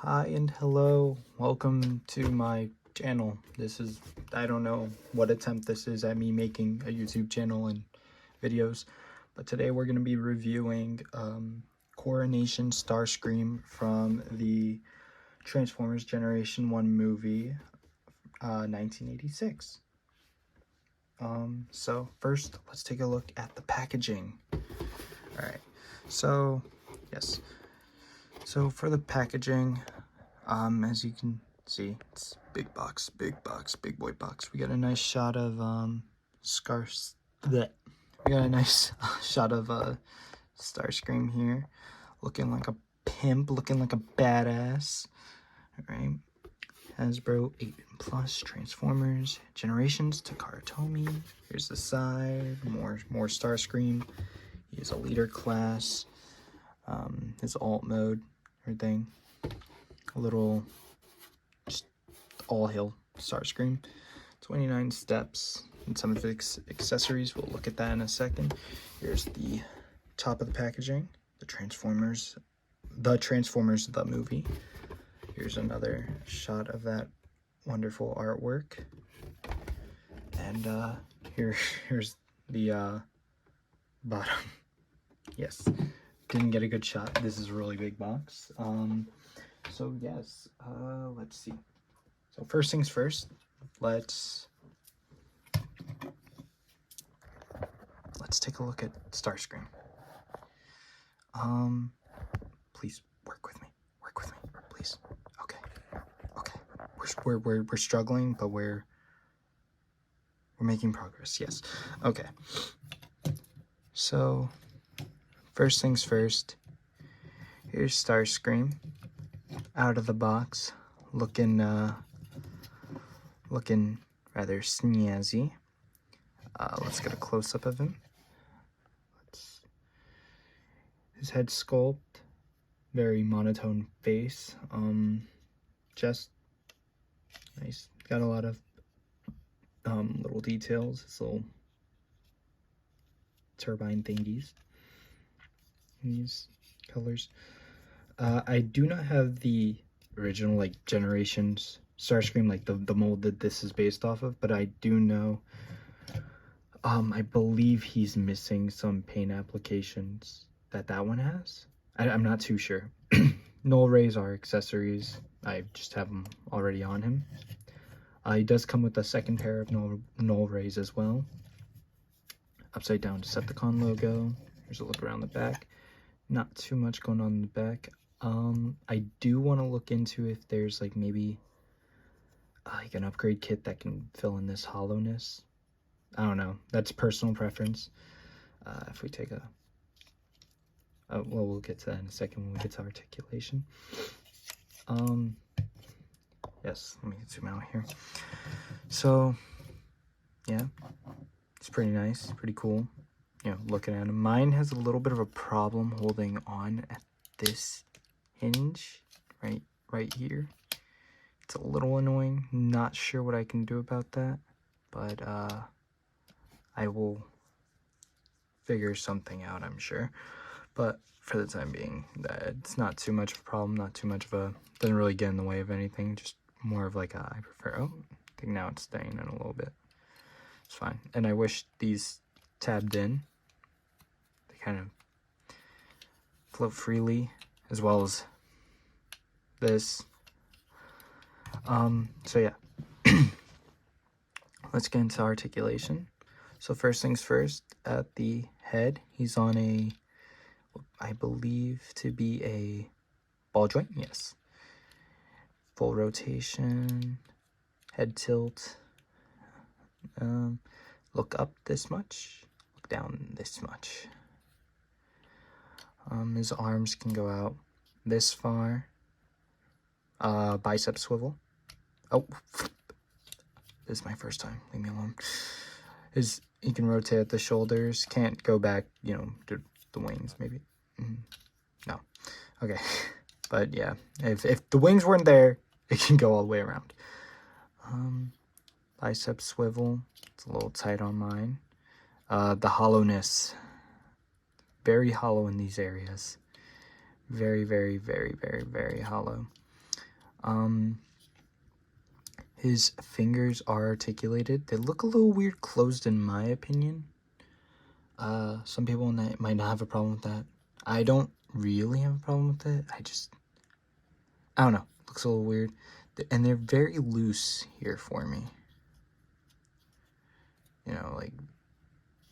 Hi and hello, welcome to my channel. I don't know what attempt this is at me making a YouTube channel and videos, but today we're going to be reviewing Coronation Starscream from the Transformers Generation 1 movie, 1986. So first, let's take a look at the packaging. Alright, so yes. So for the packaging, as you can see, it's big box, big boy box. We got a nice shot of Starscream here, looking like a pimp, looking like a badass. All right, Hasbro 8+ Transformers Generations Takara Tomy. Here's the side, more Starscream. He is a leader class. His alt mode, everything. A little, just all hail Starscream. 29 steps and some of its accessories. We'll look at that in a second. Here's the top of the packaging. The Transformers the movie. Here's another shot of that wonderful artwork. And here's the bottom. Yes, didn't get a good shot. This is a really big box. So yes, let's see. So first things first, let's take a look at Starscream. Please work with me, please. Okay. We're struggling, but we're making progress. Yes. Okay. So first things first. Here's Starscream out of the box, looking rather snazzy. Let's get a close-up of him. His head sculpt, very monotone face. Chest, nice. Got a lot of little details. His little turbine thingies. These colors. I do not have the original Generations Starscream, the mold that this is based off of, but I do know, I believe he's missing some paint applications that one has. I'm not too sure. Null rays are accessories. I just have them already on him. He does come with a second pair of null rays as well. Upside down Decepticon logo. Here's a look around the back. Not too much going on in the back. I do want to look into if there's maybe an upgrade kit that can fill in this hollowness. I don't know. That's personal preference. If we take a... well, we'll get to that in a second when we get to articulation. Yes, let me zoom out here. So, yeah, it's pretty nice, pretty cool. Looking at him. Mine has a little bit of a problem holding on at this hinge right here. It's a little annoying. Not sure what I can do about that, but I will figure something out, I'm sure. But for the time being, it's not too much of a problem, not too much of a, doesn't really get in the way of anything, just more of I prefer, I think now it's staying in a little bit. It's fine. And I wish these tabbed in, they kind of float freely, as well as this. So yeah, let's get into articulation. So first things first, at the head, he's on a, I believe to be a ball joint, yes. Full rotation, head tilt, look up this much, look down this much. His arms can go out this far. Bicep swivel. Oh, this is my first time, leave me alone. He can rotate at the shoulders, can't go back, to the wings, maybe. No. Okay. But yeah, if the wings weren't there, it can go all the way around. Bicep swivel. It's a little tight on mine. The hollowness. Very hollow in these areas. Very hollow. His fingers are articulated. They look a little weird closed in my opinion. Some people might not have a problem with that. I don't really have a problem with it. I don't know. Looks a little weird. And they're very loose here for me. You know, like,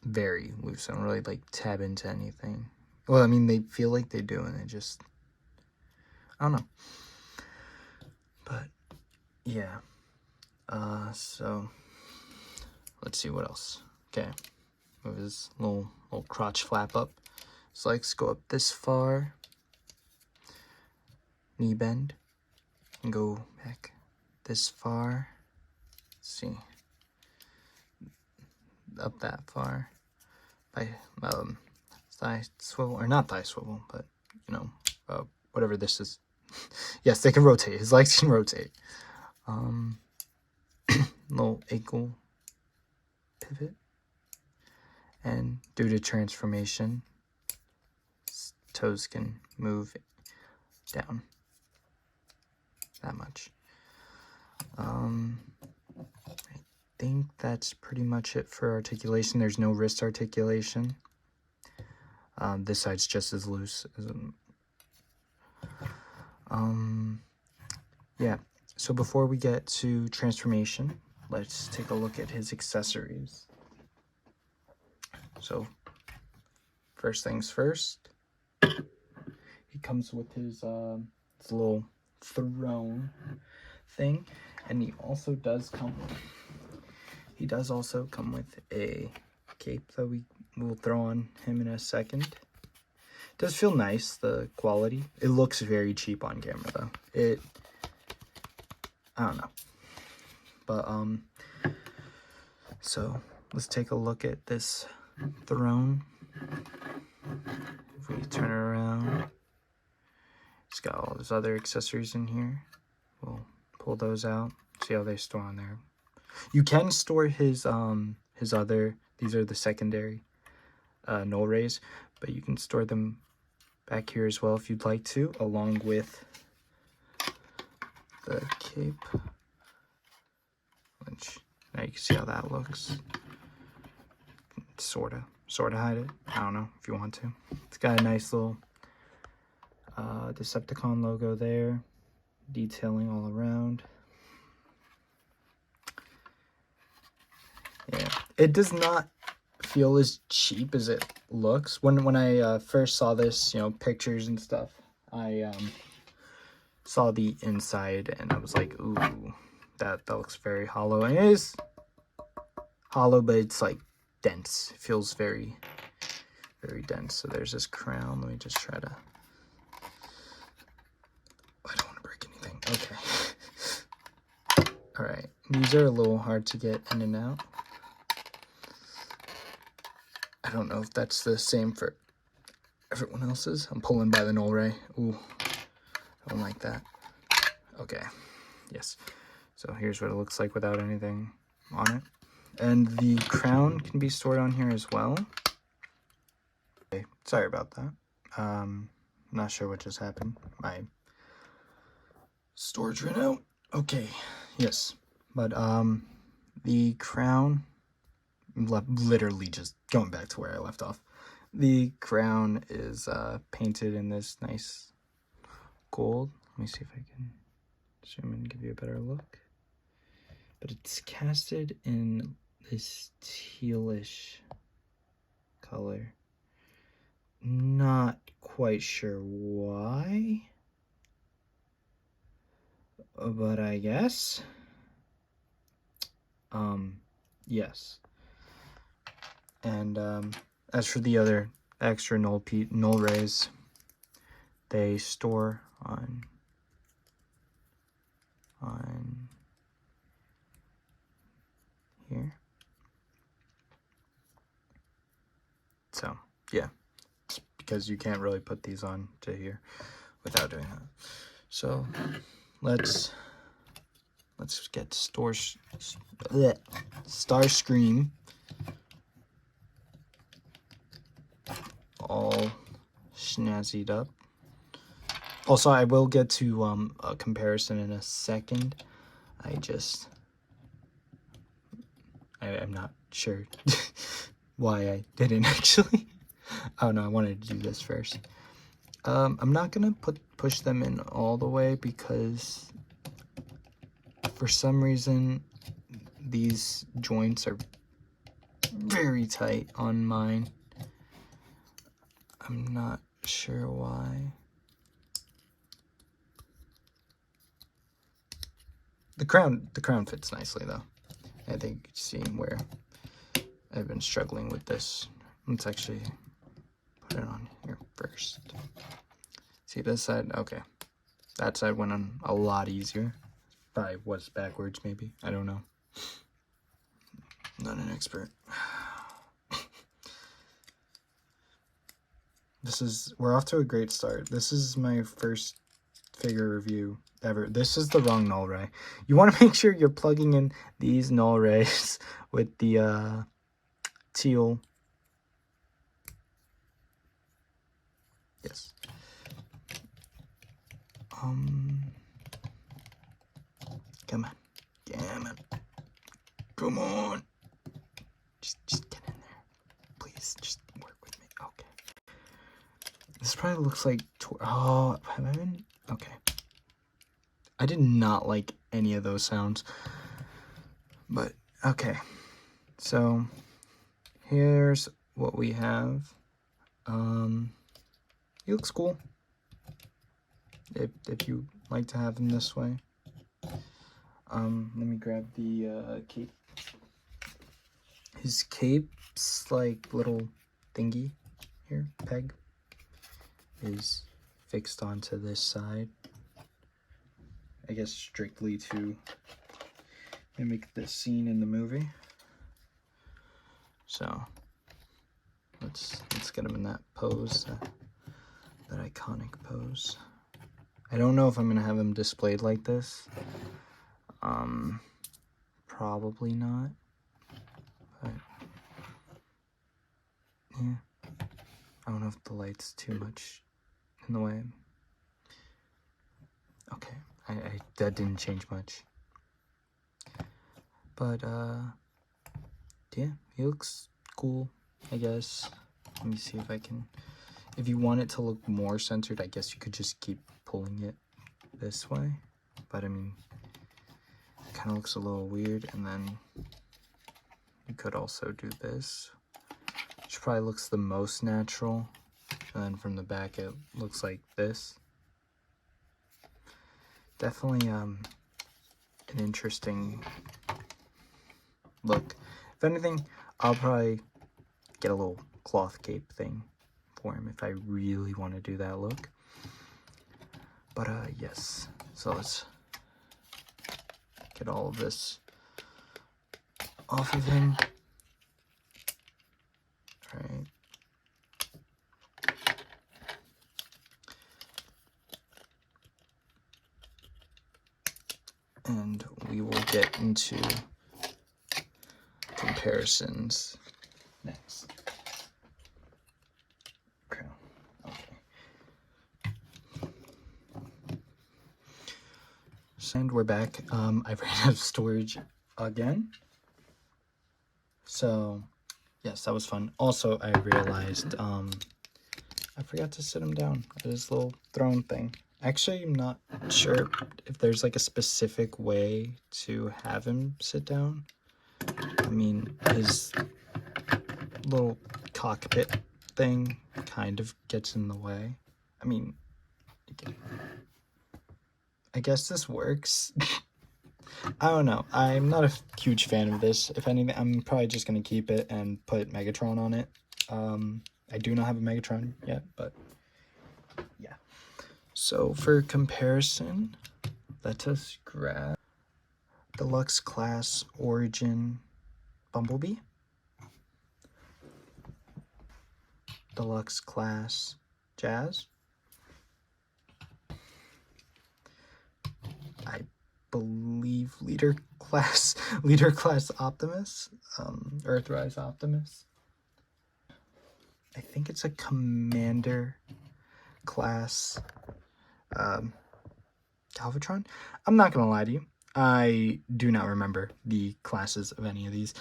very loose. I don't really, like, tab into anything. Well, I mean, they feel like they do, and I don't know. But, yeah. So, let's see what else. Okay. Move his little crotch flap up. So legs go up this far. Knee bend. And go back this far. Let's see. Up that far. Thigh swivel, or not thigh swivel, but, you know, whatever this is. Yes, they can rotate. His legs can rotate. Little ankle pivot. And due to transformation, toes can move down that much. I think that's pretty much it for articulation. There's no wrist articulation. This side's just as loose as yeah. So before we get to transformation, let's take a look at his accessories. So, first things first, he comes with his little throne thing, and he does also come with a cape that we will throw on him in a second. It does feel nice, the quality. It looks very cheap on camera though. I don't know. But so let's take a look at this throne. If we turn it around, it's got all those other accessories in here. We'll pull those out, see how they store on there. You can store his other, these are the secondary null rays, but you can store them back here as well if you'd like to, along with the cape, which now you can see how that looks. Sort of hide it. I don't know if you want to. It's got a nice little Decepticon logo there, detailing all around. Yeah, it does not feel as cheap as it looks. When I first saw this, you know, pictures and stuff, I saw the inside and I was like, ooh, that looks very hollow. And it is hollow, but it's like dense. It feels very, very dense. So there's this crown. Let me just try to... I don't want to break anything. Okay. All right. These are a little hard to get in and out. I don't know if that's the same for everyone else's. I'm pulling by the null ray. Ooh, I don't like that. Okay. Yes. So here's what it looks like without anything on it. And the crown can be stored on here as well. Okay, sorry about that. Not sure what just happened. My storage ran out. Okay, yes. But the crown, literally just going back to where I left off. The crown is painted in this nice gold. Let me see if I can zoom in and give you a better look. But it's casted in this tealish color. Not quite sure why, but I guess. Yes. And as for the other extra null rays, they store on here. So yeah, because you can't really put these on to here without doing that. So let's get Starscream all snazzied up. Also, I will get to a comparison in a second. I'm not sure why I didn't actually. Oh no, I wanted to do this first. I'm not gonna push them in all the way because for some reason these joints are very tight on mine. I'm not sure why. The crown fits nicely though. I think seeing where I've been struggling with this. Let's actually put it on here first. See this side? Okay. That side went on a lot easier. Probably was backwards maybe. I don't know. Not an expert. We're off to a great start. This is my first figure review ever. This is the wrong null ray. You want to make sure you're plugging in these null rays with the teal. Yes. Come on. Come on. Just get in there. Please, just work with me. Okay. This probably looks like... Oh, have I been... Okay. I did not like any of those sounds. But, okay. So, here's what we have. He looks cool. If you like to have him this way. Let me grab the cape. His cape's like little thingy here, peg, is fixed onto this side. I guess strictly to mimic the scene in the movie. So let's get him in that pose, that iconic pose. I don't know if I'm gonna have him displayed like this. Probably not. But yeah, I don't know if the light's too much in the way. Okay, that didn't change much. But yeah, he looks cool, I guess. Let me see if I can. If you want it to look more centered, I guess you could just keep pulling it this way. But I mean, it kind of looks a little weird. And then you could also do this, which probably looks the most natural. And then from the back, it looks like this. Definitely an interesting look. If anything, I'll probably get a little cloth cape thing for him if I really want to do that look. But yes, so let's get all of this off of him. All right. And we will get into comparisons next. Okay. And we're back. I ran out of storage again. So, yes, that was fun. Also, I realized I forgot to sit him down at his little throne thing. Actually, I'm not sure if there's like a specific way to have him sit down. I mean, his little cockpit thing kind of gets in the way. I mean, I guess this works. I don't know. I'm not a huge fan of this. If anything, I'm probably just going to keep it and put Megatron on it. I do not have a Megatron yet, but yeah. So for comparison, let us grab Deluxe Class Origin Bumblebee, Deluxe Class Jazz, I believe Leader Class Optimus, Earthrise Optimus. I think it's a Commander Class Galvatron. I'm not gonna lie to you, I do not remember the classes of any of these.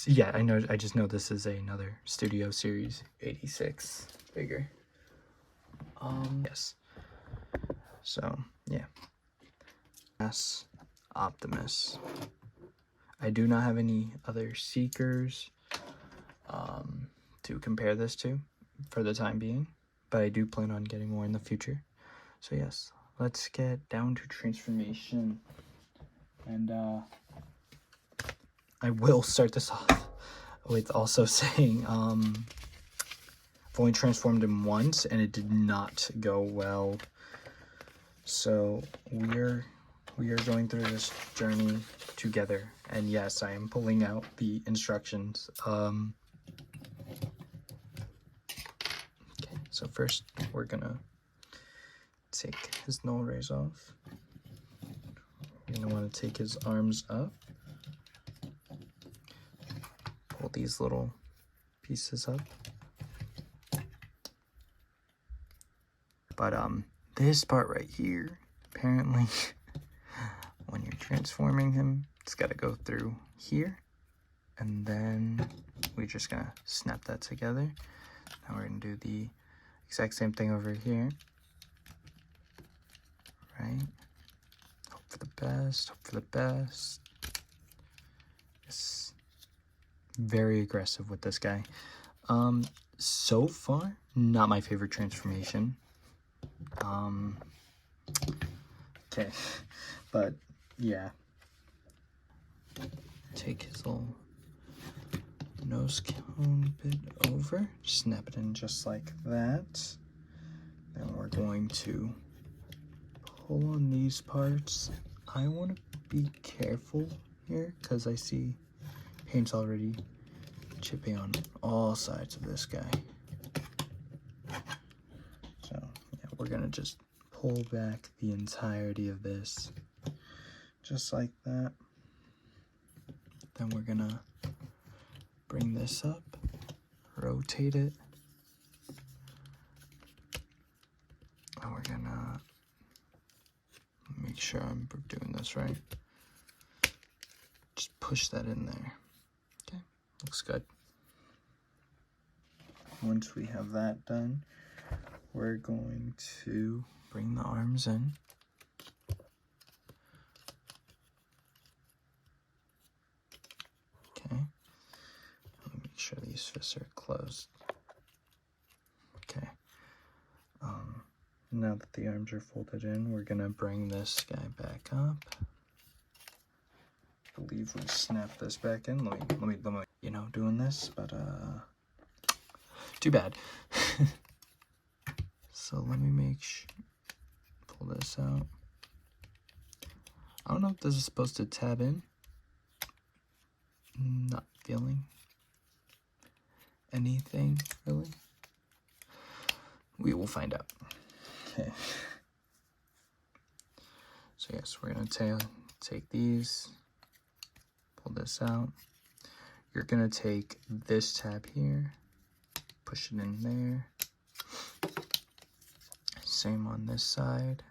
Yeah, I just know this is another Studio Series 86 figure. Yes. So yeah, yes, Optimus. I do not have any other Seekers to compare this to for the time being, but I do plan on getting more in the future. So yes, let's get down to transformation, and I will start this off with also saying I've only transformed him once and it did not go well. So we are going through this journey together, and yes, I am pulling out the instructions. Okay, so first we're gonna take his null rays off. You're gonna want to take his arms up, pull these little pieces up. But this part right here, apparently, when you're transforming him, it's got to go through here, and then we're just gonna snap that together. Now we're gonna do the exact same thing over here, right? Hope for the best, hope for the best. Yes, very aggressive with this guy. So far, not my favorite transformation. Okay, but yeah. Take his little nose cone bit over, snap it in just like that. Then we're going to pull on these parts. I want to be careful here because I see paint's already chipping on all sides of this guy. So yeah, we're gonna just pull back the entirety of this, just like that. Then we're gonna bring this up, rotate it, and we're gonna make sure I'm doing this right. Just push that in there. Okay, looks good. Once we have that done, we're going to bring the arms in. Okay, let me make sure these fists are closed. Okay, now that the arms are folded in, we're gonna bring this guy back up. I believe we snap this back in. Let me, you know, doing this, but too bad. So let me make sure, pull this out. I don't know if this is supposed to tab in. Not feeling anything really. We will find out. Okay. So yes, we're gonna take these, pull this out. You're gonna take this tab here, push it in there. Same on this side.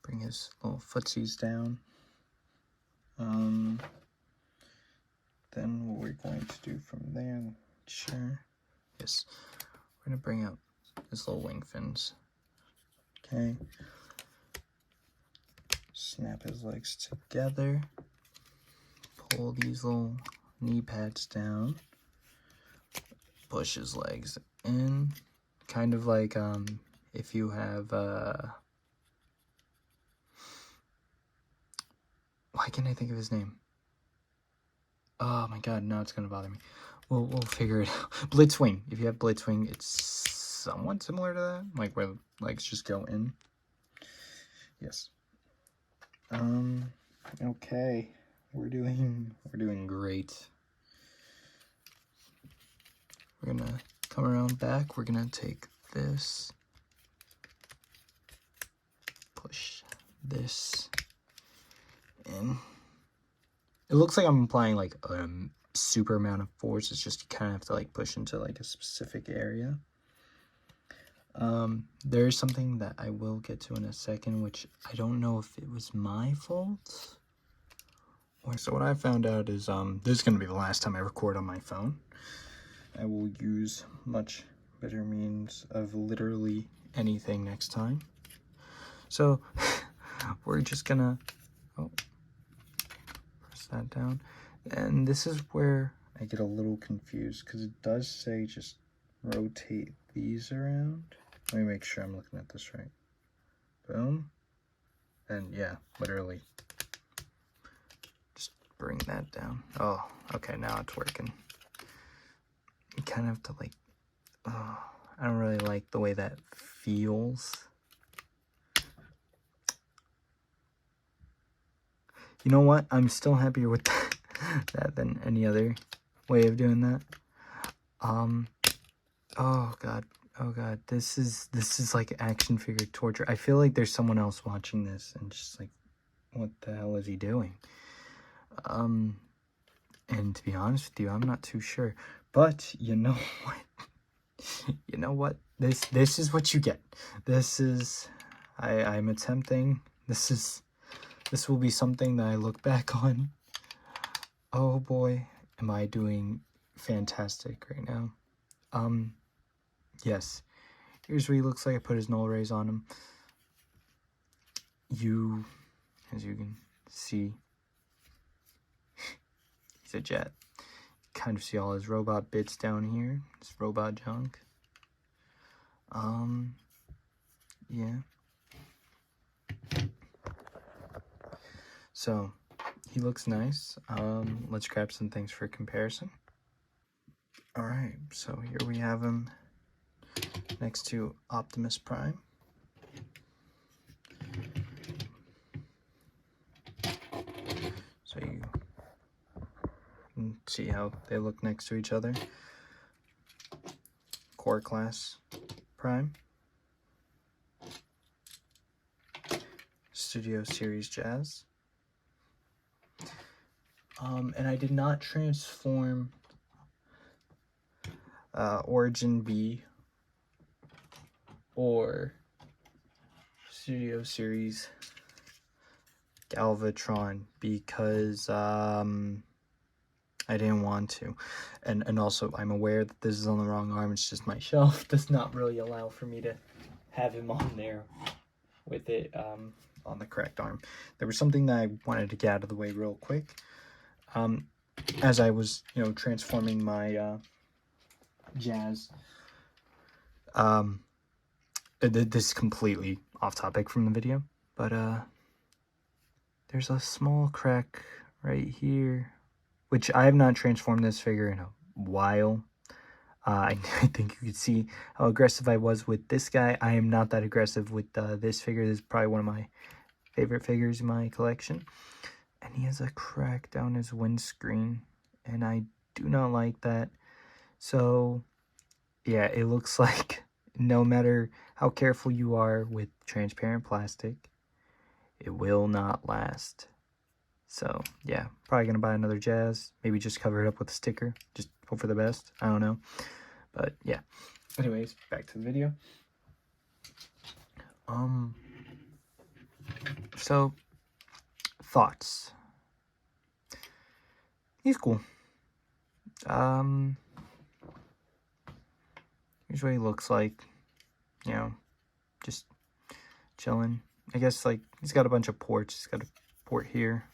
Bring his little footsies down. Then what we're going to do from there, sure. Yes, we're gonna bring out his little wing fins. Okay. Snap his legs together. Pull these little knee pads down. Push his legs in. Kind of like if you have why can't I think of his name? Oh my god, now it's gonna bother me. We'll figure it out. Blitzwing. If you have Blitzwing, it's somewhat similar to that, like where the legs just go in. Yes. Okay. We're doing great. We're gonna come around back. We're gonna take this, push this in. It looks like I'm applying like a super amount of force. It's just you kind of have to like push into like a specific area. There's something that I will get to in a second, which I don't know if it was my fault. So what I found out is this is going to be the last time I record on my phone. I will use much better means of literally anything next time. So we're just gonna press that down, and this is where I get a little confused because it does say just rotate these around. Let me make sure I'm looking at this right. Boom. And yeah, literally just bring that down. Oh, okay, now it's working. You kind of have to like, oh, I don't really like the way that feels. You know what? I'm still happier with that than any other way of doing that. Oh god, this is like action figure torture. I feel like there's someone else watching this and just like, what the hell is he doing? And to be honest with you, I'm not too sure. But you know what? You know what? This is what you get. This is I'm attempting. This will be something that I look back on. Oh boy, am I doing fantastic right now. Yes. Here's what he looks like. I put his null rays on him. As you can see, he's a jet. You kind of see all his robot bits down here. His robot junk. Yeah. So, he looks nice. Let's grab some things for comparison. Alright, so here we have him next to Optimus Prime. So you can see how they look next to each other. Core Class Prime. Studio Series Jazz. And I did not transform Origin B or Studio Series Galvatron because I didn't want to, and also I'm aware that this is on the wrong arm. It's just my shelf does not really allow for me to have him on there with it on the correct arm. There was something that I wanted to get out of the way real quick. As I was, transforming my Jazz. This is completely off topic from the video, but there's a small crack right here, which I have not transformed this figure in a while. I think you could see how aggressive I was with this guy. I am not that aggressive with this figure. This is probably one of my favorite figures in my collection. And he has a crack down his windscreen, and I do not like that. So, yeah, it looks like no matter how careful you are with transparent plastic, it will not last. So, yeah, probably gonna buy another Jazz. Maybe just cover it up with a sticker. Just hope for the best. I don't know. But, yeah. Anyways, back to the video. So, thoughts. He's cool. Here's what he looks like. Just chilling. I guess, like, he's got a bunch of ports. He's got a port here,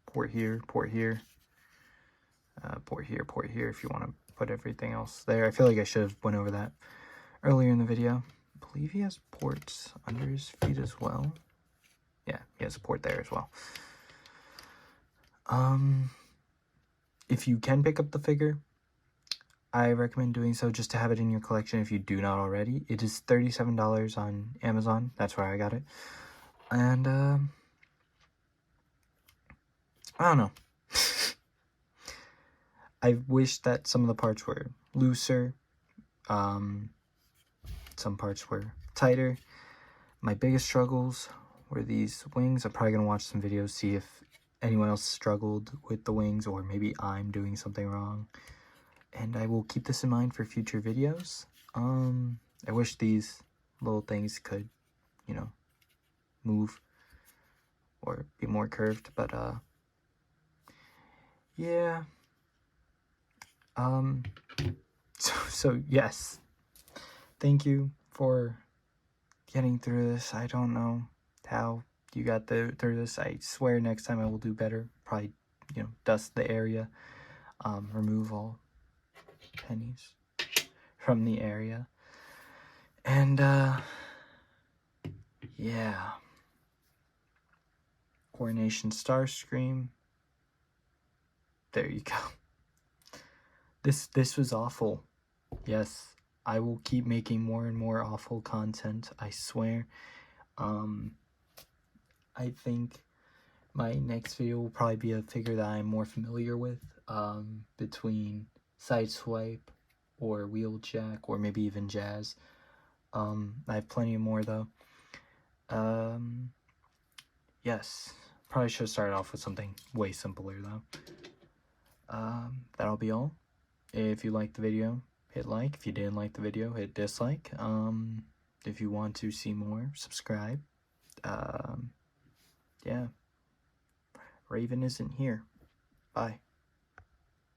port here, port here, port here, port here, if you want to put everything else there. I feel like I should have went over that earlier in the video. I believe he has ports under his feet as well. Yeah, he has a port there as well. If you can pick up the figure, I recommend doing so just to have it in your collection if you do not already. It is $37 on Amazon. That's where I got it. And, I don't know. I wish that some of the parts were looser. Some parts were tighter. My biggest struggles were these wings. I'm probably going to watch some videos, see if anyone else struggled with the wings, or maybe I'm doing something wrong. And I will keep this in mind for future videos. I wish these little things could, you know, move or be more curved, but yeah. So yes, thank you for getting through this. I don't know how you got through this. I swear next time I will do better. Probably, you know, dust the area, remove all pennies from the area, and yeah. Coronation Starscream. There you go. This was awful. Yes, I will keep making more and more awful content, I swear. I think my next video will probably be a figure that I'm more familiar with, between Sideswipe or Wheeljack or maybe even Jazz. I have plenty more though. Yes, probably should have started off with something way simpler though. That'll be all. If you liked the video, hit like. If you didn't like the video, hit dislike. If you want to see more, subscribe. Yeah. Raven isn't here. Bye.